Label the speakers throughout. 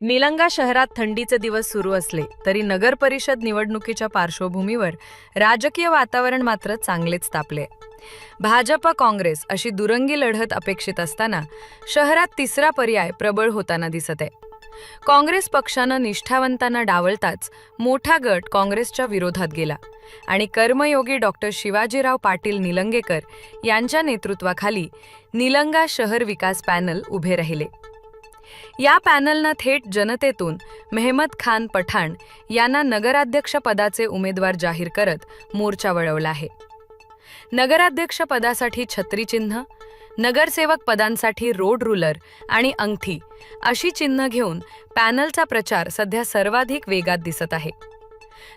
Speaker 1: निलंगा शहरात थंडीचे दिवस सुरू असले तरी नगर परिषद निवडणुकीच्या पार्श्वभूमीवर राजकीय वातावरण मात्र चांगलेच तापले। भाजप काँग्रेस अशी दुरंगी लढत अपेक्षित असताना शहरात तिसरा पर्याय प्रबळ होताना दिसत आहे। काँग्रेस पक्षाने निष्ठावंतांना डावलताच मोठा गट काँग्रेसच्या विरोधात गेला आणि कर्मयोगी डॉक्टर शिवाजीराव पाटील निलंगेकर यांच्या नेतृत्वाखाली निलंगा शहर विकास पॅनल उभे राहिले। या पॅनलनं थेट जनतेतून मेहमद खान पठाण यांना नगराध्यक्ष पदाचे उमेदवार जाहीर करत मोर्चा वळवला आहे। नगराध्यक्ष पदासाठी छत्रीचिन्ह, नगरसेवक पदांसाठी रोड रूलर आणि अंगठी अशी चिन्ह घेऊन पॅनलचा प्रचार सध्या सर्वाधिक वेगात दिसत आहे।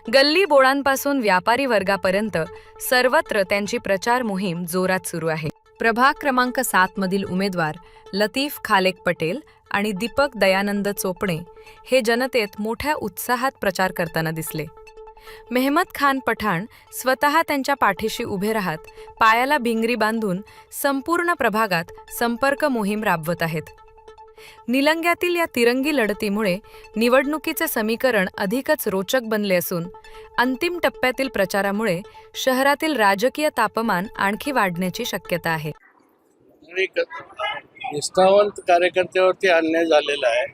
Speaker 1: गल्ली बोळांपासून व्यापारी वर्गापर्यंत सर्वत्र त्यांची प्रचार मोहीम जोरात सुरू आहे। प्रभाग क्रमांक 7 मधील उमेदवार लतीफ खालेक पटेल आणि दीपक दयानंद चोपणे हे जनतेत मोठ्या उत्साहात प्रचार करताना दिसले। मेहमद खान पठाण स्वतः त्यांच्या पाठीशी उभे राहत पायाला भिंगरी बांधून संपूर्ण प्रभागात संपर्क मोहीम राबवत आहेत। निलंग्यातील या तिरंगी लढतीमुळे निवडणुकीचे समीकरण अधिकच रोचक बनले असून अंतिम टप्प्यातील प्रचारामुळे शहरातील राजकीय तापमान आणखी वाढण्याची शक्यता आहे।
Speaker 2: निष्ठावंत कार्यकर्त्यावरती अन्याय झालेला आहे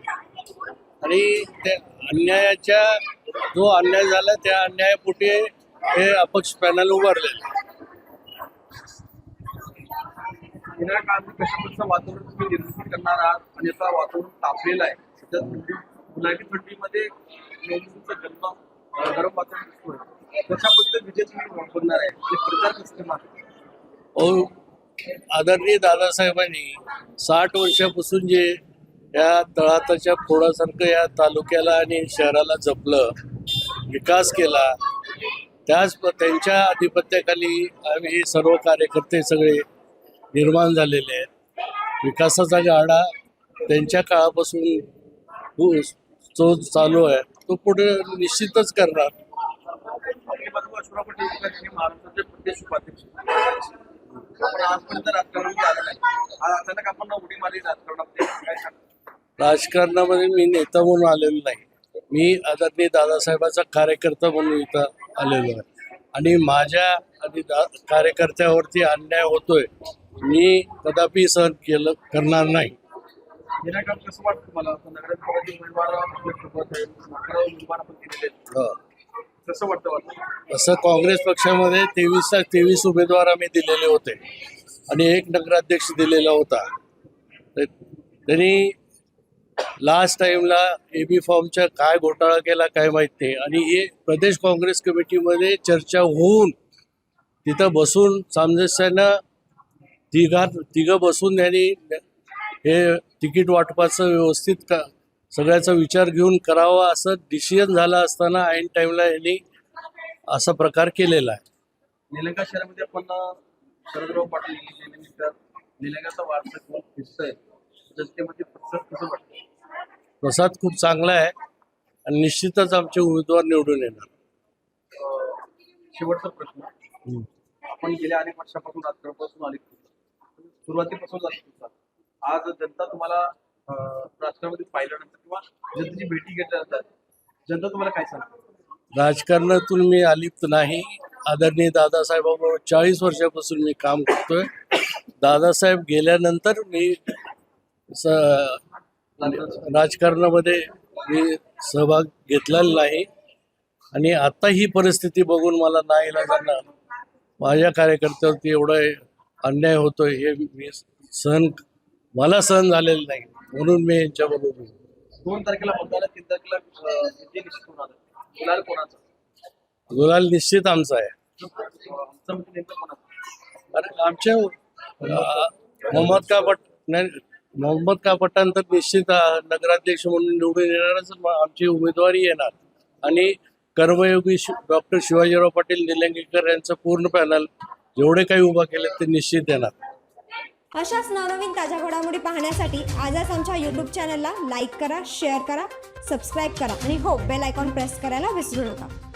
Speaker 2: आणि त्या अन्यायाच्या जो अन्याय झाला त्या अन्यायापोटी हे अपक्ष पॅनल उभारलेलं आहे।
Speaker 3: येणाऱ्या काळात कशाप्रकारचं वातावरण तुम्ही निर्मिती करणार आहात आणि आता वातावरण तापलेलं आहे। सध्या गुलाबी थंडीमध्ये निवडणुकीचा गरम वातावरण दिसतोय, कशा पद्धतीने विजय तुम्ही वापरणार आहे आणि प्रचार कसं करणार?
Speaker 2: आदरणीय दादासाहेबांनी 60 वर्षापासून जे या तळाताच्या फोडासारखं या तालुक्याला आणि शहराला जपलं, विकास केला, त्यांच्या आधिपत्याखाली आम्ही सर्व कार्यकर्ते सगळे निर्माण झालेले आहेत। विकासाचा गाडा त्यांच्या काळापासून जो चालू आहे तो पुढे निश्चितच करणार।
Speaker 3: महाराष्ट्राचे प्रदेश उपाध्यक्ष आजपर्यंत राजकारणामध्ये आलं नाही, आज अचानक आपण उडी मारली राजकारणामध्ये, काय सांगता?
Speaker 2: राजकारणामध्ये मी नेता म्हणून आलेलो नाही, मी आदरणीय दादासाहेबांचा कार्यकर्ता म्हणून इथं आलेलो आहे आणि माझ्या आणि कार्यकर्त्यावरती अन्याय होतोय मी कदापि सहन करणार नाही।
Speaker 3: येण्या काळात कसं वाटतं तुम्हाला? नगराध्यक्षाचे उमेदवार आपल्यासोबत आहेत, 11 उमेदवार आपण दिलेले आहेत, कसं वाटतं?
Speaker 2: असं काँग्रेस पक्षामध्ये 23 उमेदवार आम्ही दिलेले होते आणि एक नगराध्यक्ष दिलेला होता। त्यांनी लास्ट टाइमला एबी फॉर्मच्या काय घोटाळा केला काय माहित नाही आणि हे प्रदेश काँग्रेस कमिटीमध्ये चर्चा होऊन तिथं बसून सामंजस्यानं तिघं बसून त्यांनी हे तिकीट वाटपाचं व्यवस्थित सगळ्याचा विचार घेऊन करावा असं डिसिजन झाला असताना ऐन टाइमला यांनी असा प्रकार केलेला आहे।
Speaker 3: निलंगा शहरामध्ये आपण शरदराव पाटील गेल्यानंतर निलंगाचा वारसा खूप दिसतोय, जनतेमध्ये प्रतिसाद कसं वाटतं?
Speaker 2: प्रसाद खूप चांगला आहे आणि निश्चितच आमचे उमेदवार निवडून येणार।
Speaker 3: शेवटचा प्रश्न, आपण गेल्या अनेक वर्षापासून राजकारणापासून आले, सुरुवातीपासून आज जनता तुम्हाला राजकारणामध्ये पाहिल्यानंतर किंवा जनतेची भेटी घेतल्यानंतर जनता तुम्हाला काय सांगते?
Speaker 2: राजकारणातून मी अलिप्त नाही, आदरणीय दादासाहेबांबरोबर 40 वर्षापासून मी काम करतोय। दादासाहेब गेल्यानंतर मी राजकारणामध्ये मी सहभाग घेतलेला नाही आणि आता ही परिस्थिती बघून मला नाईलाजानं माझ्या कार्यकर्त्यावरती एवढा अन्याय होतोय हे मला सहन झालेलं नाही, म्हणून मी यांच्याबरोबर
Speaker 3: 2 तारखेला मतदान, 3 तारखेला विजय निश्चित होणार आहे। गुलाल कोणाचा?
Speaker 2: गुलाल निश्चित आमचा आहे।
Speaker 3: कोणाचा?
Speaker 2: आमच्या मोहम्मद का पठाण तर निश्चित नगराध्यक्ष म्हणून निवडून येणारच, आमची उमेदवारी येणार आणि कर्मयोगी डॉक्टर शिवाजीराव पाटील निलंगेकर यांचं पूर्ण पॅनल जेवढे काही उभा केले ते निश्चित येणार।
Speaker 4: अशाच नवनवीन ताज्या घडामोडी पाहण्यासाठी आजच आमच्या YouTube चॅनलला लाईक करा, शेअर करा, सबस्क्राईब करा आणि हो बेल आयकॉन प्रेस करायला विसरू नका।